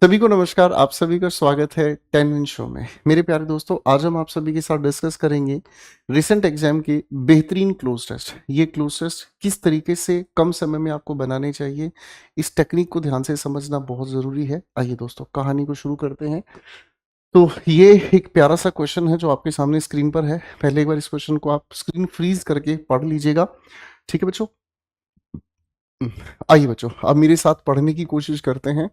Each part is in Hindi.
सभी को नमस्कार। आप सभी का स्वागत है 10 मिनट शो में। मेरे प्यारे दोस्तों, आज हम आप सभी के साथ डिस्कस करेंगे रिसेंट एग्जाम के बेहतरीन क्लोज टेस्ट। ये क्लोज टेस्ट किस तरीके से कम समय में आपको बनाने चाहिए, इस टेक्निक को ध्यान से समझना बहुत ज़रूरी है। आइए दोस्तों, कहानी को शुरू करते हैं। तो ये एक प्यारा सा क्वेश्चन है जो आपके सामने स्क्रीन पर है। पहले एक बार इस क्वेश्चन को आप स्क्रीन फ्रीज करके पढ़ लीजिएगा। ठीक है बच्चों? आइए बच्चों, अब मेरे साथ पढ़ने की कोशिश करते हैं।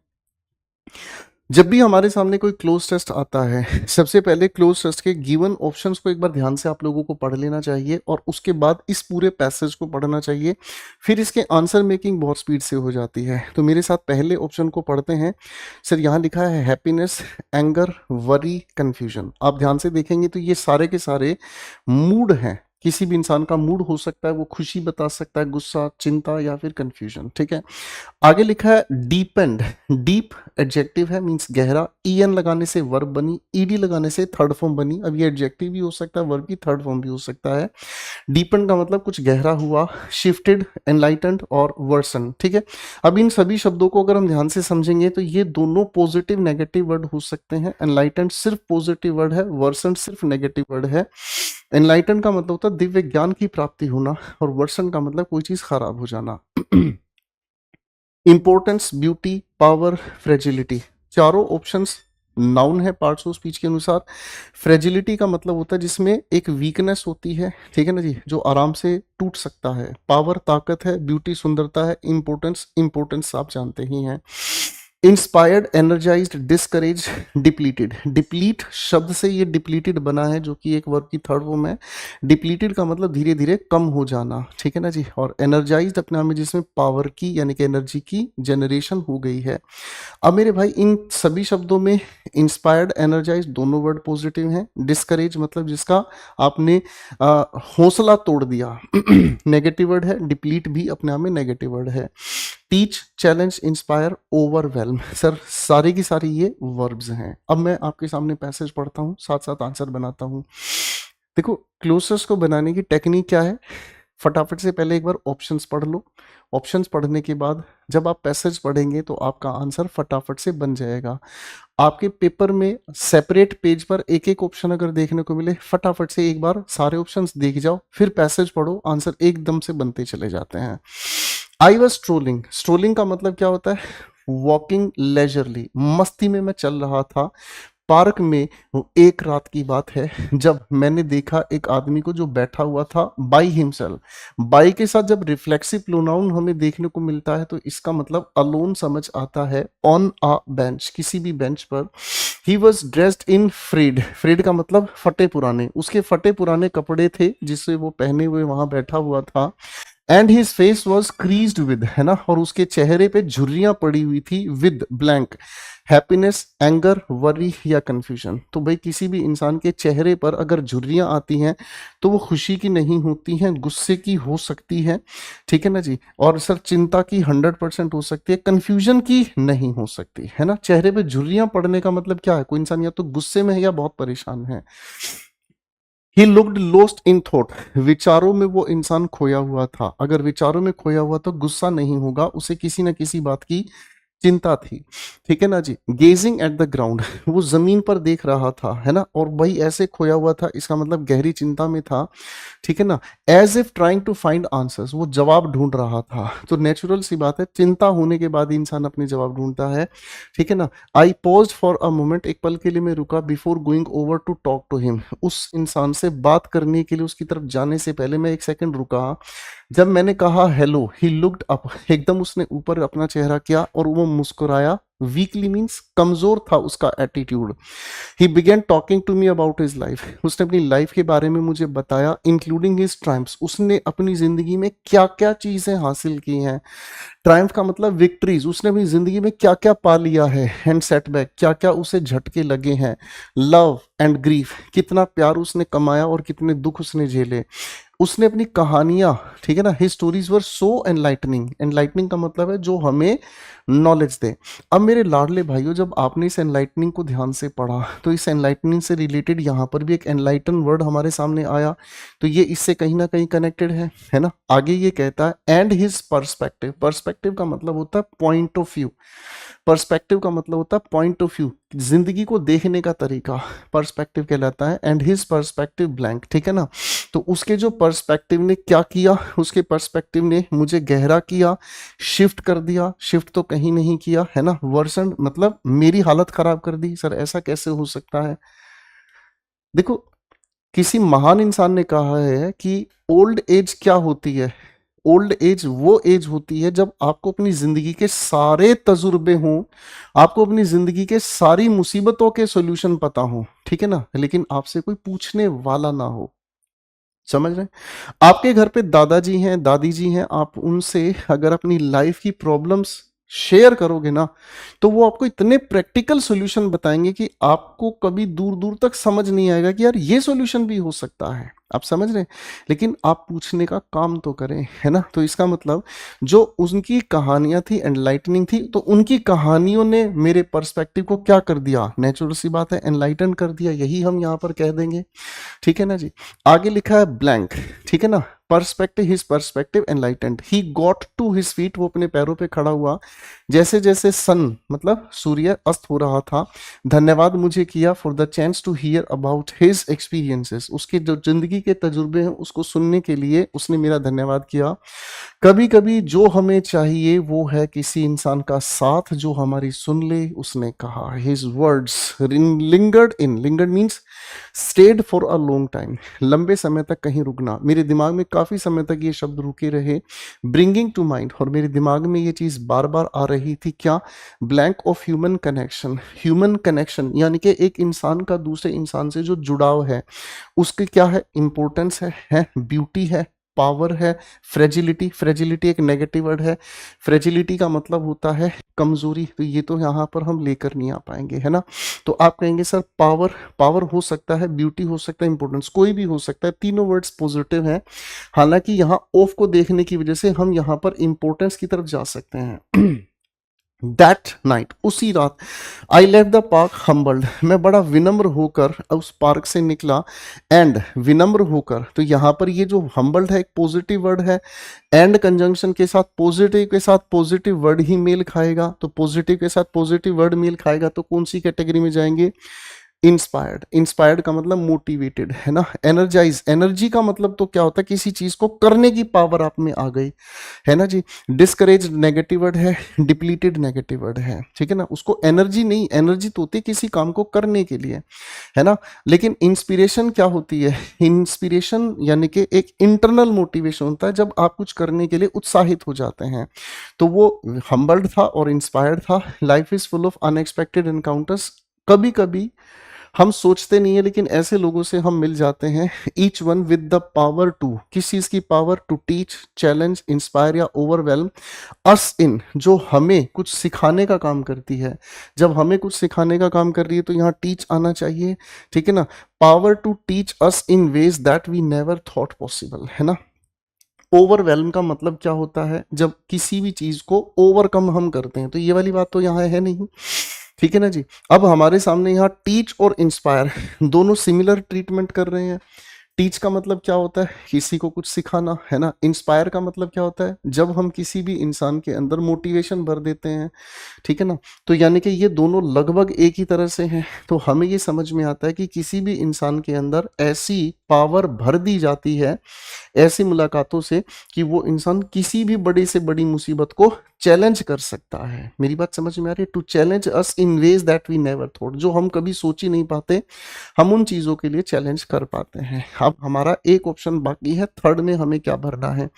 जब भी हमारे सामने कोई क्लोज टेस्ट आता है, सबसे पहले क्लोज टेस्ट के गिवन ऑप्शंस को एक बार ध्यान से आप लोगों को पढ़ लेना चाहिए और उसके बाद इस पूरे पैसेज को पढ़ना चाहिए। फिर इसके आंसर मेकिंग बहुत स्पीड से हो जाती है। तो मेरे साथ पहले ऑप्शन को पढ़ते हैं। सर, यहाँ लिखा है हैप्पीनेस, एंगर, वरी, कंफ्यूजन। आप ध्यान से देखेंगे तो ये सारे के सारे मूड हैं। किसी भी इंसान का मूड हो सकता है, वो खुशी बता सकता है, गुस्सा, चिंता या फिर कंफ्यूजन। ठीक है। आगे लिखा है डीपेंड। डीप एडजेक्टिव है, मींस गहरा। ईएन लगाने से वर्ब बनी, ईडी लगाने से थर्ड फॉर्म बनी। अब ये एडजेक्टिव भी हो सकता है, वर्ब की थर्ड फॉर्म भी हो सकता है। डीपेंड का मतलब कुछ गहरा हुआ, शिफ्टेड, एनलाइटेंड और वर्सन। ठीक है। अब इन सभी शब्दों को अगर हम ध्यान से समझेंगे तो ये दोनों पॉजिटिव नेगेटिव वर्ड हो सकते हैं। एनलाइटेंड सिर्फ पॉजिटिव वर्ड है, वर्सन सिर्फ नेगेटिव वर्ड है। एनलाइटेंड का मतलब होता है दिव्य ज्ञान की प्राप्ति होना, और वर्सन का मतलब कोई चीज खराब हो जाना। इंपॉर्टेंस, ब्यूटी, पावर, फ्रेजिलिटी, चारों ऑप्शंस नाउन है पार्ट्स ऑफ स्पीच के अनुसार। फ्रेजिलिटी का मतलब होता है जिसमें एक वीकनेस होती है, ठीक है ना जी, जो आराम से टूट सकता है। पावर ताकत है, ब्यूटी सुंदरता है, इंपॉर्टेंस इंपॉर्टेंस आप जानते ही हैं। Inspired, energised, discourage, depleted. Deplete शब्द से ये डिप्लीटेड बना है, जो कि एक वर्ब की थर्ड फॉर्म है। डिप्लीटेड का मतलब धीरे धीरे कम हो जाना, ठीक है ना जी। और एनर्जाइज्ड अपने आप में जिसमें पावर की यानी कि एनर्जी की जनरेशन हो गई है। अब मेरे भाई, इन सभी शब्दों में इंस्पायर्ड, एनर्जाइज दोनों वर्ड पॉजिटिव हैं। डिस्करेज मतलब जिसका आपने हौसला तोड़ दिया, नेगेटिव वर्ड है। डिप्लीट भी अपने आप में नेगेटिव वर्ड है। Teach, challenge, inspire, overwhelm, sir सारी की सारी ये वर्ब्स हैं। अब मैं आपके सामने पैसेज पढ़ता हूँ, साथ साथ आंसर बनाता हूँ। देखो, क्लोजर्स को बनाने की टेक्निक क्या है। फटाफट से पहले एक बार ऑप्शंस पढ़ लो। ऑप्शंस पढ़ने के बाद जब आप पैसेज पढ़ेंगे तो आपका आंसर फटाफट से बन जाएगा। आपके पेपर में सेपरेट पेज पर एक एक ऑप्शन अगर देखने को मिले, फटाफट से एक बार सारे ऑप्शंस देख जाओ, फिर पैसेज पढ़ो, आंसर एकदम से बनते चले जाते हैं। I was strolling. स्ट्रोलिंग का मतलब क्या होता है? वॉकिंग लेजरली, मस्ती में मैं चल रहा था पार्क में। एक रात की बात है जब मैंने देखा एक आदमी को जो बैठा हुआ था बाई हिमसेल्फ। बाई के साथ जब रिफ्लेक्सिव प्रोनाउन हमें देखने को मिलता है तो इसका मतलब अलोन समझ आता है। ऑन अ बेंच, किसी भी बेंच पर। He was dressed in frayed. Frayed का मतलब फटे पुराने, उसके फटे पुराने कपड़े थे जिससे वो पहने हुए वहां बैठा हुआ था। And his face was creased with, है ना, और उसके चेहरे पे झुर्रियां पड़ी हुई थी with blank. Happiness, anger, worry या कंफ्यूजन। तो भाई, किसी भी इंसान के चेहरे पर अगर झुर्रियां आती हैं तो वो खुशी की नहीं होती हैं, गुस्से की हो सकती है, ठीक है ना जी। और सर चिंता की 100% हो सकती है, कंफ्यूजन की नहीं हो सकती, है ना। चेहरे पे झुर्रियां पड़ने का मतलब क्या है? कोई इंसान या तो गुस्से में है या बहुत परेशान है। He looked lost in thought. विचारों में वो इंसान खोया हुआ था। अगर विचारों में खोया हुआ तो गुस्सा नहीं होगा, उसे किसी ना किसी बात की चिंता थी, ठीक है ना जी। गेजिंग एट द ग्राउंड, वो जमीन पर देख रहा था, है ना, और भाई ऐसे खोया हुआ था, इसका मतलब गहरी चिंता में था, ठीक है ना। As if trying to find answers, वो जवाब ढूंढ रहा था। तो नेचुरल सी बात है, चिंता होने के बाद इंसान अपने जवाब ढूंढता है, ठीक है ना। I paused for a moment, एक पल के लिए मैं रुका, before going over to talk to him, उस इंसान से बात करने के लिए उसकी तरफ जाने से पहले मैं एक सेकंड रुका। जब मैंने कहा हेलो, ही लुक्ड अप, एकदम उसने ऊपर अपना चेहरा किया और वो मुस्कुराया। वीकली मीन्स कमजोर था उसका attitude. He began talking to me about his life, उसने अपनी लाइफ के बारे में मुझे बताया, इंक्लूडिंग हिज ट्रायम्फ्स, उसने अपनी जिंदगी में क्या क्या चीजें हासिल की हैं। ट्रायम्फ का मतलब विक्ट्रीज, उसने अपनी जिंदगी में क्या क्या पा लिया है। एंड सेटबैक, क्या क्या उसे झटके लगे हैं। लव एंड ग्रीफ, कितना प्यार उसने कमाया और कितने दुख उसने झेले। उसने अपनी कहानियां, ठीक है ना, हिज स्टोरीज वर सो एनलाइटनिंग। एनलाइटनिंग का मतलब है जो हमें नॉलेज दे। अब मेरे लाडले भाइयों, जब आपने इस एनलाइटनिंग को ध्यान से पढ़ा तो इस एनलाइटनिंग से रिलेटेड यहाँ पर भी एक एनलाइटन वर्ड हमारे सामने आया, तो ये इससे कहीं ना कहीं कनेक्टेड है ना। आगे ये कहता है एंड हिज पर्सपेक्टिव। पर्सपेक्टिव का मतलब होता है पॉइंट ऑफ व्यू। पर्सपेक्टिव का मतलब होता है पॉइंट ऑफ व्यू, जिंदगी को देखने का तरीका, पर्सपेक्टिव कहलाता है। एंड हिज पर्सपेक्टिव ब्लैंक, ठीक है ना। तो उसके जो पर्सपेक्टिव ने क्या किया, उसके पर्सपेक्टिव ने मुझे गहरा किया, शिफ्ट कर दिया, शिफ्ट तो कहीं नहीं किया, है ना, वर्सन मतलब मेरी हालत खराब कर दी। सर ऐसा कैसे हो सकता है? देखो, किसी महान इंसान ने कहा है कि ओल्ड एज क्या होती है? ओल्ड एज वो एज होती है जब आपको अपनी जिंदगी के सारे तजुर्बे हों, आपको अपनी जिंदगी के सारी मुसीबतों के सॉल्यूशन पता हो, ठीक है ना, लेकिन आपसे कोई पूछने वाला ना हो। समझ रहे हैं? आपके घर पे दादाजी हैं, दादी जी हैं, आप उनसे अगर अपनी लाइफ की प्रॉब्लम्स शेयर करोगे ना, तो वो आपको इतने प्रैक्टिकल सॉल्यूशन बताएंगे कि आपको कभी दूर दूर तक समझ नहीं आएगा कि यार ये सॉल्यूशन भी हो सकता है। आप समझ रहे हैं? लेकिन आप पूछने का काम तो करें, है ना। तो इसका मतलब जो उनकी कहानियां थी एनलाइटनिंग थी, तो उनकी कहानियों ने मेरे पर्सपेक्टिव को क्या कर दिया, नेचुरल सी बात है, एनलाइटन कर दिया, यही हम यहाँ पर कह देंगे, ठीक है ना जी। आगे लिखा है ब्लैंक, ठीक है ना। Perspective, his perspective enlightened, he got to his feet, वो अपने पैरों पे खड़ा हुआ, जैसे जैसे सन मतलब सूर्य अस्त हो रहा था। धन्यवाद मुझे किया for the chance to hear about his experiences, उसके जो जिंदगी के तजुर्बे हैं उसको सुनने के लिए उसने मेरा धन्यवाद किया। कभी कभी जो हमें चाहिए वो है किसी इंसान का साथ जो हमारी सुन ले, उसने कहा। His words lingered in, lingered means state for a long time, लंबे समय तक कहीं रुकना। मेरे दिमाग में काफी समय तक ये शब्द रुके रहे, ब्रिंगिंग टू माइंड, और मेरे दिमाग में ये चीज बार बार आ रही थी, क्या? Blank of human connection, human connection यानी कि एक इंसान का दूसरे इंसान से जो जुड़ाव है, उसकी क्या है, इंपॉर्टेंस है ब्यूटी है, पावर है, फ्रेजिलिटी, फ्रेजिलिटी एक नेगेटिव वर्ड है, फ्रेजिलिटी का मतलब होता है कमजोरी, तो ये तो यहाँ पर हम लेकर नहीं आ पाएंगे, है ना। तो आप कहेंगे सर पावर, पावर हो सकता है, ब्यूटी हो सकता है, इंपॉर्टेंस कोई भी हो सकता है, तीनों वर्ड्स पॉजिटिव हैं। हालांकि यहाँ ऑफ को देखने की वजह से हम यहाँ पर इंपॉर्टेंस की तरफ जा सकते हैं। दैट नाइट, उसी रात, I left the park humbled, मैं बड़ा विनम्र होकर उस पार्क से निकला। एंड विनम्र होकर, तो यहाँ पर ये जो हम्बल्ड है एक पॉजिटिव वर्ड है, एंड कंजंक्शन के साथ पॉजिटिव के साथ पॉजिटिव वर्ड ही मेल खाएगा, तो पॉजिटिव के साथ पॉजिटिव वर्ड मेल खाएगा तो कौन सी कैटेगरी में जाएंगे? इंस्पायर्ड, इंस्पायर्ड का मतलब मोटिवेटेड, है ना। एनर्जाइज, एनर्जी का मतलब तो क्या होता है, किसी चीज को करने की पावर आप में आ गई, है ना जी। डिस्करेज नेगेटिव वर्ड है, डिप्लीटेड नेगेटिव वर्ड है, ठीक है ना। उसको एनर्जी नहीं, एनर्जी तो होती है किसी काम को करने के लिए, है ना। लेकिन इंस्पिरेशन क्या होती है? इंस्पिरेशन यानी कि एक इंटरनल मोटिवेशन होता है जब आप कुछ करने के लिए उत्साहित हो जाते हैं। तो वो हम्बल्ड था और इंस्पायर्ड था। Life is full of unexpected encounters, कभी कभी हम सोचते नहीं है लेकिन ऐसे लोगों से हम मिल जाते हैं, each one with the power to, किस चीज की power? To teach, challenge, inspire या ओवरवेलम अस इन, जो हमें कुछ सिखाने का काम करती है। जब हमें कुछ सिखाने का काम कर रही है तो यहाँ टीच आना चाहिए, ठीक है ना। Power to teach us in ways that we never thought possible, है ना। ओवरवेलम का मतलब क्या होता है? जब किसी भी चीज को ओवरकम हम करते हैं, तो ये वाली बात तो यहाँ है नहीं, ठीक है ना जी। अब हमारे सामने यहाँ टीच और इंस्पायर दोनों सिमिलर ट्रीटमेंट कर रहे हैं। टीच का मतलब क्या होता है? किसी को कुछ सिखाना, है ना। इंस्पायर का मतलब क्या होता है? जब हम किसी भी इंसान के अंदर मोटिवेशन भर देते हैं, ठीक है ना। तो यानी कि ये दोनों लगभग एक ही तरह से हैं। तो हमें ये समझ में आता है कि किसी भी इंसान के अंदर ऐसी पावर भर दी जाती है ऐसी मुलाकातों से कि वो इंसान किसी भी बड़ी से बड़ी मुसीबत को चैलेंज कर सकता है। मेरी बात समझ में आ रही है? To challenge us in ways that we never thought, जो हम कभी सोच ही नहीं पाते, हम उन चीजों के लिए चैलेंज कर पाते हैं। अब हमारा एक ऑप्शन बाकी है, थर्ड में हमें क्या भरना है?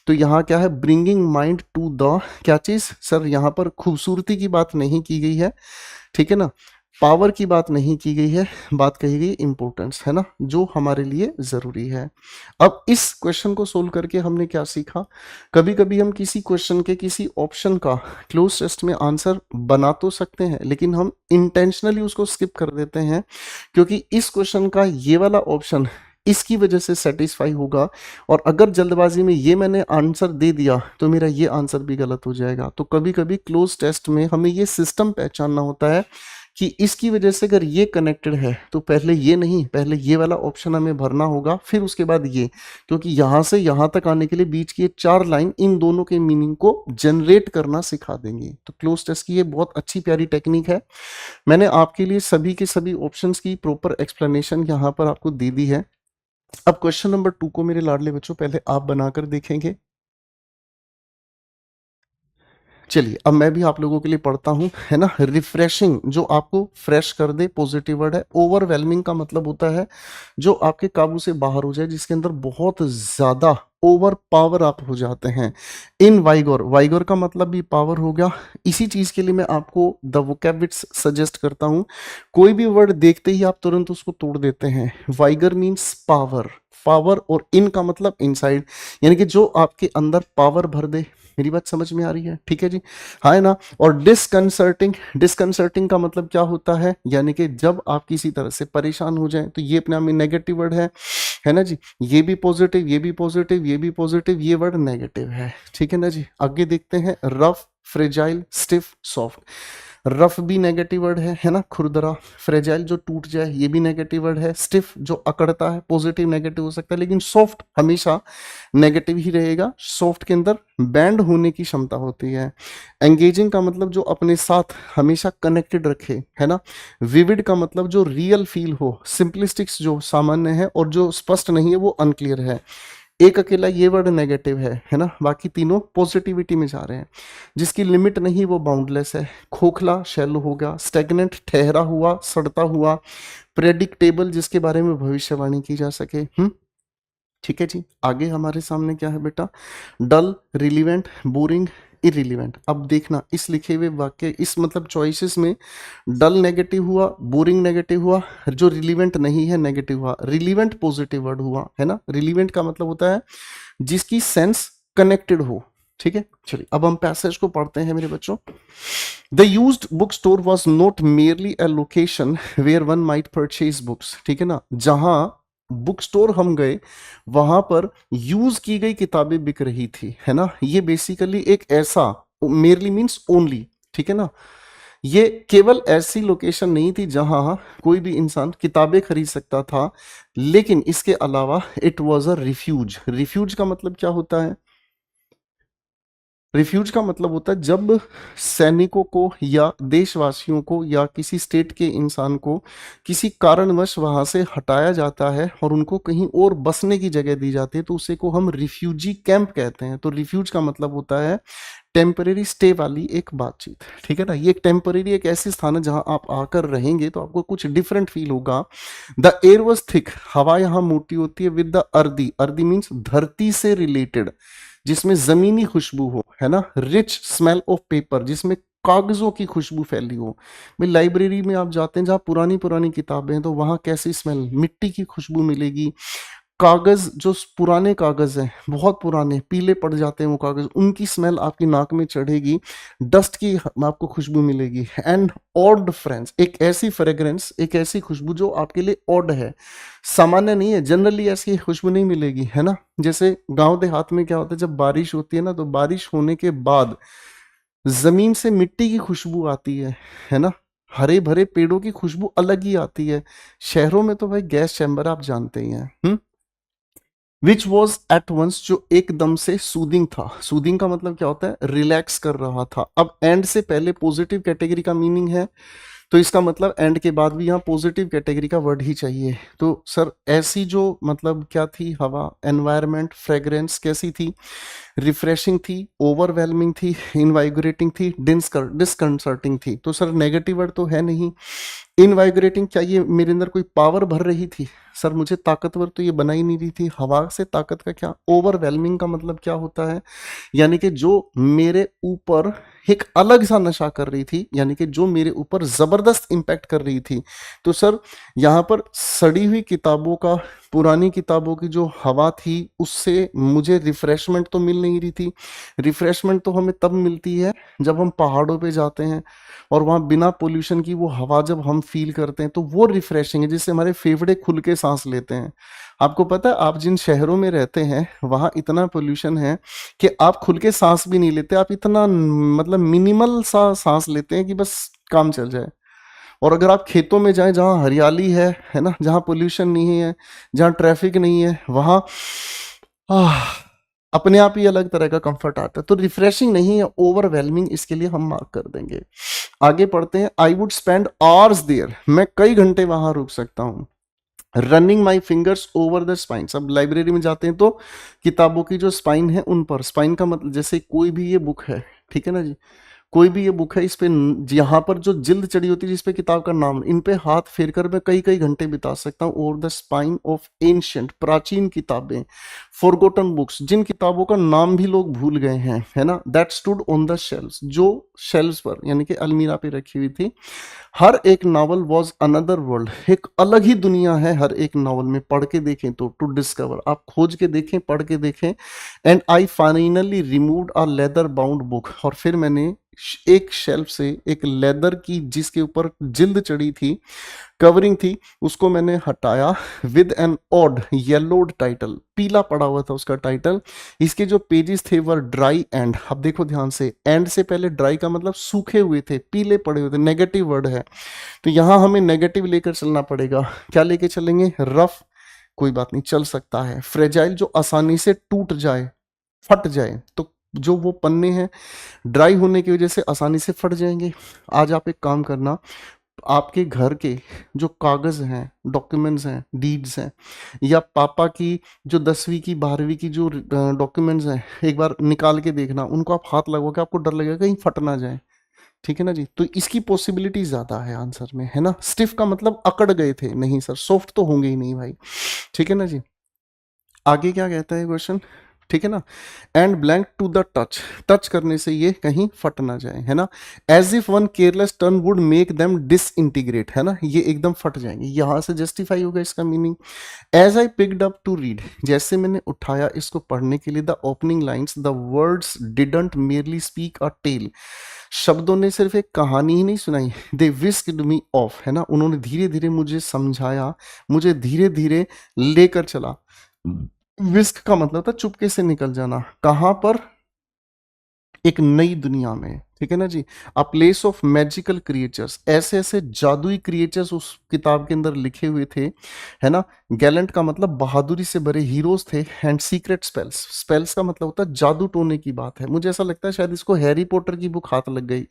तो यहाँ क्या है? ब्रिंगिंग माइंड टू द, क्या चीज सर? यहाँ पर खूबसूरती की बात नहीं की गई है, ठीक है ना। पावर की बात नहीं की गई है, बात कही गई इंपॉर्टेंस, है ना, जो हमारे लिए जरूरी है। अब इस क्वेश्चन को सोल्व करके हमने क्या सीखा? कभी कभी हम किसी क्वेश्चन के किसी ऑप्शन का क्लोज टेस्ट में आंसर बना तो सकते हैं लेकिन हम इंटेंशनली उसको स्किप कर देते हैं, क्योंकि इस क्वेश्चन का ये वाला ऑप्शन इसकी वजह से सेटिस्फाई होगा, और अगर जल्दबाजी में ये मैंने आंसर दे दिया तो मेरा ये आंसर भी गलत हो जाएगा। तो कभी कभी क्लोज टेस्ट में हमें ये सिस्टम पहचानना होता है कि इसकी वजह से अगर ये कनेक्टेड है तो पहले ये नहीं, पहले ये वाला ऑप्शन हमें भरना होगा, फिर उसके बाद ये, क्योंकि यहां से यहां तक आने के लिए बीच की ये 4 लाइन इन दोनों के मीनिंग को जनरेट करना सिखा देंगी। तो क्लोज टेस्ट की ये बहुत अच्छी प्यारी टेक्निक है। मैंने आपके लिए सभी के सभी ऑप्शंस की प्रॉपर एक्सप्लेनेशन यहां पर आपको दे दी है। अब क्वेश्चन नंबर 2 को मेरे लाडले बच्चों पहले आप बनाकर देखेंगे। चलिए अब मैं भी आप लोगों के लिए पढ़ता हूँ, है ना। रिफ्रेशिंग जो आपको फ्रेश कर दे, पॉजिटिव वर्ड है। ओवरवेलमिंग का मतलब होता है जो आपके काबू से बाहर हो जाए, जिसके अंदर बहुत ज्यादा ओवर पावर आप हो जाते हैं। इन वाइगोर, वाइगोर का मतलब भी पावर हो गया। इसी चीज के लिए मैं आपको द वोकैब्युलरी सजेस्ट करता हूँ। कोई भी वर्ड देखते ही आप तुरंत उसको तोड़ देते हैं। वाइगर मीन्स पावर, पावर, और इन का मतलब इनसाइड, यानी कि जो आपके अंदर पावर भर दे। मेरी बात समझ में आ रही है? ठीक है जी, हाँ है ना। और डिसकंसर्टिंग, डिसकंसर्टिंग का मतलब क्या होता है, यानी कि जब आप किसी तरह से परेशान हो जाएं, तो ये अपने आप में नेगेटिव वर्ड है ना जी। ये भी पॉजिटिव, ये भी पॉजिटिव, ये भी पॉजिटिव, ये वर्ड नेगेटिव है। ठीक है ना जी। आगे देखते हैं। Rough, fragile, stiff, soft. Rough भी नेगेटिव वर्ड है ना, खुरदरा। फ्रेजाइल जो टूट जाए, ये भी नेगेटिव वर्ड है। स्टिफ जो अकड़ता है, पॉजिटिव नेगेटिव हो सकता है, लेकिन सॉफ्ट हमेशा नेगेटिव ही रहेगा। सॉफ्ट के अंदर बैंड होने की क्षमता होती है। एंगेजिंग का मतलब जो अपने साथ हमेशा कनेक्टेड रखे, है ना। विविड का मतलब जो रियल फील हो। सिंपलिस्टिक्स जो सामान्य है, और जो स्पष्ट नहीं है वो अनक्लियर है। एक अकेला ये वर्ड नेगेटिव है ना, बाकी तीनों पॉजिटिविटी में जा रहे हैं। जिसकी लिमिट नहीं वो बाउंडलेस है। खोखला शैलो होगा। स्टेगनेंट ठहरा हुआ, सड़ता हुआ। प्रेडिक्टेबल जिसके बारे में भविष्यवाणी की जा सके। ठीक है जी। आगे हमारे सामने क्या है बेटा, डल, रिलीवेंट, बोरिंग, इरिलीवेंट। अब देखना इस लिखे हुए वाक्य, इस मतलब चॉइसेस में डल नेगेटिव हुआ, बोरिंग नेगेटिव हुआ, जो रिलीवेंट नहीं है नेगेटिव हुआ, रिलीवेंट पॉजिटिव वर्ड हुआ, है ना। रिलीवेंट का मतलब होता है जिसकी सेंस कनेक्टेड हो। ठीक है, चलिए अब हम पैसेज को पढ़ते हैं मेरे बच्चों। The used book store was not merely a location where one might purchase books. ठीक है ना, जहां बुक स्टोर हम गए वहां पर यूज की गई किताबें बिक रही थी, है ना। ये बेसिकली एक ऐसा, मेयरली मीन्स ओनली, ठीक है ना। ये केवल ऐसी लोकेशन नहीं थी जहां कोई भी इंसान किताबें खरीद सकता था, लेकिन इसके अलावा it was a refuge. Refuge का मतलब क्या होता है? रिफ्यूज का मतलब होता है जब सैनिकों को या देशवासियों को या किसी स्टेट के इंसान को किसी कारणवश वहां से हटाया जाता है और उनको कहीं और बसने की जगह दी जाती है, तो उसे को हम रिफ्यूजी कैंप कहते हैं। तो रिफ्यूज का मतलब होता है टेम्परेरी स्टे वाली एक बातचीत। ठीक है ना, ये एक टेम्परेरी एक ऐसी स्थान है जहां आप आकर रहेंगे तो आपको कुछ डिफरेंट फील होगा। द एयर वॉज थिक, हवा यहाँ मोटी होती है। With the earthy, earthy means धरती से रिलेटेड, जिसमें जमीनी खुशबू हो, है ना। रिच स्मेल ऑफ पेपर, जिसमें कागजों की खुशबू फैली हो। भाई लाइब्रेरी में आप जाते हैं जहाँ पुरानी पुरानी किताबें हैं, तो वहाँ कैसी स्मेल, मिट्टी की खुशबू मिलेगी। कागज जो पुराने कागज हैं, बहुत पुराने, पीले पड़ जाते हैं वो कागज, उनकी स्मेल आपकी नाक में चढ़ेगी। डस्ट की आपको खुशबू मिलेगी। एंड ऑड फ्रेंड्स, एक ऐसी फ्रेग्रेंस, एक ऐसी खुशबू जो आपके लिए ऑड है, सामान्य नहीं है। जनरली ऐसी खुशबू नहीं मिलेगी, है ना। जैसे गांव देहात में क्या होता है, जब बारिश होती है ना, तो बारिश होने के बाद जमीन से मिट्टी की खुशबू आती है ना। हरे भरे पेड़ों की खुशबू अलग ही आती है। शहरों में तो भाई गैस चैम्बर आप जानते ही हैं। विच वॉज एट वंस, जो एकदम से सूदिंग था। सूदिंग का मतलब क्या होता है, रिलैक्स कर रहा था। अब एंड से पहले पॉजिटिव कैटेगरी का मीनिंग है, तो इसका मतलब एंड के बाद भी यहाँ पॉजिटिव कैटेगरी का वर्ड ही चाहिए। तो सर ऐसी जो मतलब क्या थी, हवा, एनवायरमेंट, फ्रेग्रेंस कैसी थी, रिफ्रेशिंग थी, ओवरवेलमिंग थी, इनवाइग्रेटिंग थी, डिस्कंसर्टिंग थी। तो सर नेगेटिव वर्ड तो है नहीं। इनवाइग्रेटिंग, क्या ये मेरे अंदर कोई पावर भर रही थी? सर मुझे ताकतवर तो ये बना ही नहीं रही थी। हवा से ताकत का क्या? ओवरवेलमिंग का मतलब क्या होता है, यानी कि जो मेरे ऊपर एक अलग सा नशा कर रही थी, यानी कि जो मेरे ऊपर जबरदस्त इंपैक्ट कर रही थी। तो सर यहाँ पर सड़ी हुई किताबों का, पुरानी किताबों की जो हवा थी, उससे मुझे रिफ्रेशमेंट तो मिल नहीं रही थी। रिफ्रेशमेंट तो हमें तब मिलती है जब हम पहाड़ों पे जाते हैं और वहाँ बिना पोल्यूशन की वो हवा जब हम फील करते हैं, तो वो रिफ्रेशिंग है, जिससे हमारे फेफड़े खुल के सांस लेते हैं। आपको पता है, आप जिन शहरों में रहते हैं वहाँ इतना पोल्यूशन है कि आप खुल के सांस भी नहीं लेते। आप इतना मतलब मिनिमल सा सांस लेते हैं कि बस काम चल जाए। और अगर आप खेतों में जाएं जहां हरियाली है ना, जहां पोल्यूशन नहीं है, जहां ट्रैफिक नहीं है, वहां आह, अपने आप ही अलग तरह का कंफर्ट आता है। तो रिफ्रेशिंग नहीं है, ओवरवेलमिंग, इसके लिए हम मार्क कर देंगे। आगे पढ़ते हैं। I would spend hours there, मैं कई घंटे वहां रुक सकता हूं। Running my fingers over the spine, अब लाइब्रेरी में जाते हैं तो किताबों की जो स्पाइन है उन पर, स्पाइन का मतलब जैसे कोई भी ये बुक है, ठीक है ना जी, कोई भी ये बुक है, इस पे यहाँ पर जो जिल्द चढ़ी होती है जिस पे किताब का नाम, इन पे हाथ फेर कर मैं कई कई घंटे बिता सकता हूँ। Over the spine of ancient, प्राचीन किताबें, फॉरगॉटन बुक्स, जिन किताबों का नाम भी लोग भूल गए हैं, है ना, that stood on the shelves, जो शेल्व्स पर यानी कि अलमीरा पे रखी हुई थी। हर एक नॉवल वॉज अनदर वर्ल्ड, एक अलग ही दुनिया है हर एक नॉवल में। पढ़ के देखें तो, टू डिस्कवर, आप खोज के देखें, पढ़ के देखें। And I finally removed a leather bound book, और फिर मैंने एक शेल्फ से एक लेदर की जिसके ऊपर जिल्द चढ़ी थी, कवरिंग थी, उसको मैंने हटाया। विद एन ऑड येलोड टाइटल, पीला पड़ा हुआ था उसका टाइटल। इसके जो पेजेस थे वर ड्राई एंड, अब देखो ध्यान से, एंड से पहले ड्राई का मतलब सूखे हुए थे, पीले पड़े हुए थे, नेगेटिव वर्ड है, तो यहां हमें नेगेटिव लेकर चलना पड़ेगा। क्या लेके चलेंगे? रफ, कोई बात नहीं, चल सकता है। फ्रेजाइल, जो आसानी से टूट जाए, फट जाए, तो जो वो पन्ने हैं ड्राई होने की वजह से आसानी से फट जाएंगे। आज आप एक काम करना, आपके घर के जो कागज हैं, डॉक्यूमेंट्स हैं, डीड्स हैं, या पापा की जो 10वीं की 12वीं की जो डॉक्यूमेंट्स हैं, एक बार निकाल के देखना, उनको आप हाथ लगोगे, आपको डर लगेगा कहीं फट ना जाए, ठीक है ना जी। तो इसकी पॉसिबिलिटी ज्यादा है आंसर में, है ना। स्टिफ का मतलब अकड़ गए थे, नहीं सर, सॉफ्ट तो होंगे ही नहीं भाई, ठीक है ना जी। आगे क्या कहता है क्वेश्चन, ठीक है ना। And blank to the touch, touch करने से ये कहीं फट ना जाए, है ना। As if one careless turn would make them disintegrate, है ना, ये एकदम फट जाएंगे, यहां से जस्टिफाई होगा इसका meaning. As I picked up to read, जैसे मैंने उठाया इसको पढ़ने के लिए, the opening lines, the words didn't merely speak a tale, शब्दों ने सिर्फ एक कहानी ही नहीं सुनाई, दे विस्क्ड मी ऑफ, है ना, उन्होंने धीरे धीरे मुझे समझाया, मुझे धीरे धीरे लेकर चला। विस्क का मतलब था चुपके से निकल जाना, कहां पर? एक नई दुनिया में, ठीक है ना जी। A place of magical creatures, ऐसे ऐसे जादुई क्रिएचर्स उस किताब के अंदर लिखे हुए थे, है ना। गैलेंट का मतलब बहादुरी से भरे हीरोज थे। एंड सीक्रेट स्पेल्स, स्पेल्स का मतलब होता है जादू टोने की बात है। मुझे ऐसा लगता है शायद इसको हैरी पॉटर की बुक हाथ लग गई,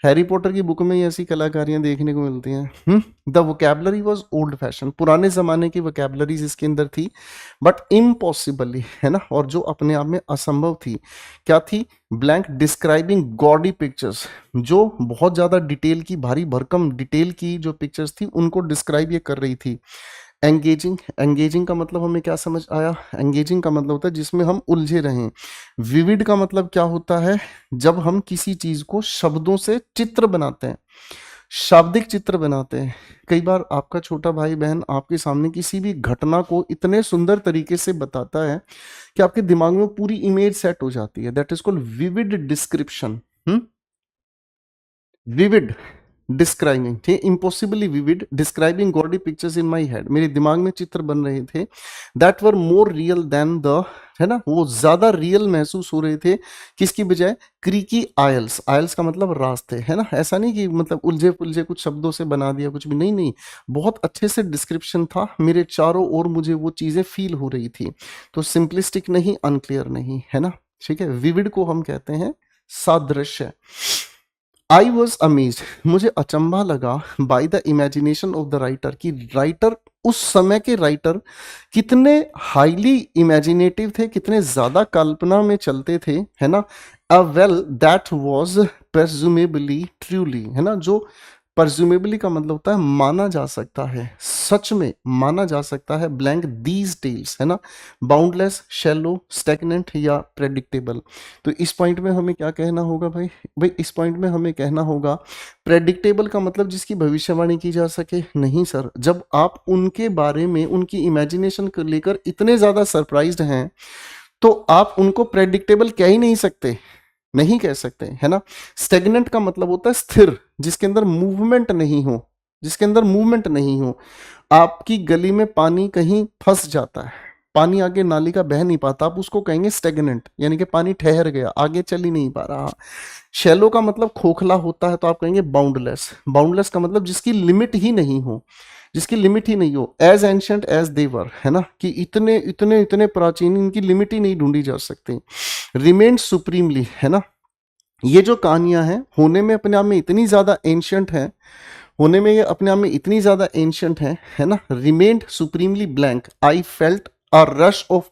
हैरी पॉटर की बुक में ही ऐसी कलाकारियां देखने को मिलती हैं। The vocabulary was old fashion, पुराने जमाने की वोकैबलरीज इसके अंदर थी, बट इम्पॉसिबली, है ना, और जो अपने आप में असंभव थी। क्या थी? ब्लैंक डिस्क्राइबिंग गॉडी पिक्चर्स, जो बहुत ज्यादा डिटेल की, भारी भरकम डिटेल की जो पिक्चर्स थी उनको डिस्क्राइब ये कर रही थी। एंगेजिंग, एंगेजिंग का मतलब हमें क्या समझ आया? एंगेजिंग का मतलब होता है जिसमें हम उलझे रहें। विविड का मतलब क्या होता है? जब हम किसी चीज को शब्दों से चित्र बनाते हैं, शाब्दिक चित्र बनाते हैं। कई बार आपका छोटा भाई बहन आपके सामने किसी भी घटना को इतने सुंदर तरीके से बताता है कि आपके दिमाग में पूरी इमेज सेट हो जाती है, that is called vivid description. Vivid describing, ठीक, impossibly vivid describing gaudy pictures in my head, मेरे दिमाग में चित्र बन रहे थे, that were more real than the, है ना, वो ज्यादा रियल महसूस हो रहे थे किसकी बजाय? क्रीकी आयल्स, आयल्स का मतलब रास्ते, है ना। ऐसा नहीं कि मतलब उलझे पुलझे कुछ शब्दों से बना दिया, कुछ भी नहीं, नहीं, बहुत अच्छे से डिस्क्रिप्शन था, मेरे चारों ओर मुझे वो चीजें फील हो रही थी। तो सिंपलिस्टिक नहीं, अनक्लियर नहीं, है ना, ठीक है। विविड को हम कहते हैं सादृश्य। आई वॉज अमेज्ड, मुझे अचंभा लगा, by the imagination of the writer, कि राइटर, उस समय के राइटर कितने हाईली इमेजिनेटिव थे, कितने ज्यादा कल्पना में चलते थे, है ना। A well that was presumably truly, है ना, जो प्रेज्यूमेबली का मतलब होता है माना जा सकता है, सच में माना जा सकता है। ब्लैंक दीज टेल्स, है ना, बाउंडलेस, शैलो, स्टैग्नेंट या प्रेडिक्टेबल। तो इस पॉइंट में हमें क्या कहना होगा भाई? भाई इस पॉइंट में हमें कहना होगा प्रेडिक्टेबल का मतलब जिसकी भविष्यवाणी की जा सके। नहीं सर, जब आप उनके बारे में, उनकी इमेजिनेशन को लेकर इतने ज्यादा सरप्राइज्ड हैं, तो आप उनको प्रेडिक्टेबल कह ही नहीं सकते, नहीं कह सकते, है ना। स्टेगनेंट का मतलब होता है स्थिर, जिसके अंदर मूवमेंट नहीं हो, जिसके अंदर मूवमेंट नहीं हो। आपकी गली में पानी कहीं फंस जाता है, पानी आगे नाली का बह नहीं पाता, आप उसको कहेंगे स्टेगनेंट, यानी कि पानी ठहर गया, आगे चल ही नहीं पा रहा। शैलो का मतलब खोखला होता है, तो आप कहेंगे बाउंडलेस। बाउंडलेस का मतलब जिसकी लिमिट ही नहीं हो, जिसकी लिमिट ही नहीं हो। एज एंशंट एज देवर, है ना, कि इतने इतने इतने प्राचीन, इनकी लिमिट ही नहीं ढूंढी जा सकती। रिमेन सुप्रीमली, है ना, ये जो कहानियां हैं होने में अपने आप में इतनी ज्यादा एंशंट है, होने में ये अपने आप में इतनी ज्यादा एंशंट है ना। Remained supremely blank, I felt a rush of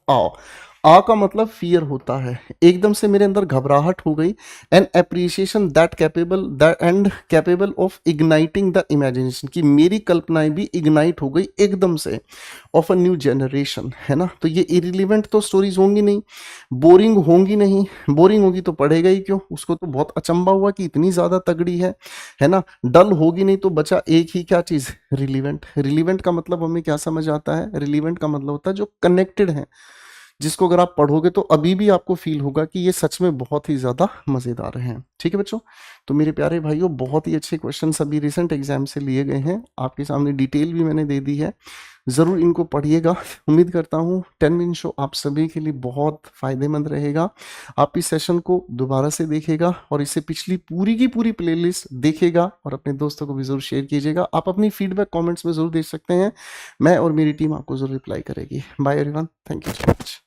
awe का मतलब फियर होता है, एकदम से मेरे अंदर घबराहट हो गई। An appreciation that capable that and capable of igniting the imagination, कि मेरी कल्पनाएं भी इग्नाइट हो गई एकदम से, ऑफ अ न्यू जनरेशन, है ना। तो ये इरिलीवेंट तो स्टोरीज होंगी नहीं, बोरिंग होंगी नहीं, बोरिंग होगी तो पढ़ेगा ही क्यों, उसको तो बहुत अचंबा हुआ कि इतनी ज्यादा तगड़ी है ना। डल होगी नहीं तो बचा एक ही क्या चीज, रिलीवेंट। रिलीवेंट का मतलब हमें क्या समझ आता है, रिलीवेंट का मतलब होता है जो कनेक्टेड है, जिसको अगर आप पढ़ोगे तो अभी भी आपको फील होगा कि ये सच में बहुत ही ज्यादा मजेदार हैं। ठीक है बच्चों, तो मेरे प्यारे भाइयों, बहुत ही अच्छे क्वेश्चन अभी रिसेंट एग्जाम से लिए गए हैं, आपके सामने डिटेल भी मैंने दे दी है, ज़रूर इनको पढ़िएगा। उम्मीद करता हूँ 10 मिनट शो आप सभी के लिए बहुत फ़ायदेमंद रहेगा। आप इस सेशन को दोबारा से देखेगा और इससे पिछली पूरी की पूरी प्लेलिस्ट देखेगा और अपने दोस्तों को भी ज़रूर शेयर कीजिएगा। आप अपनी फीडबैक कमेंट्स में ज़रूर दे सकते हैं, मैं और मेरी टीम आपको ज़रूर रिप्लाई करेगी। Bye everyone, thank you so much.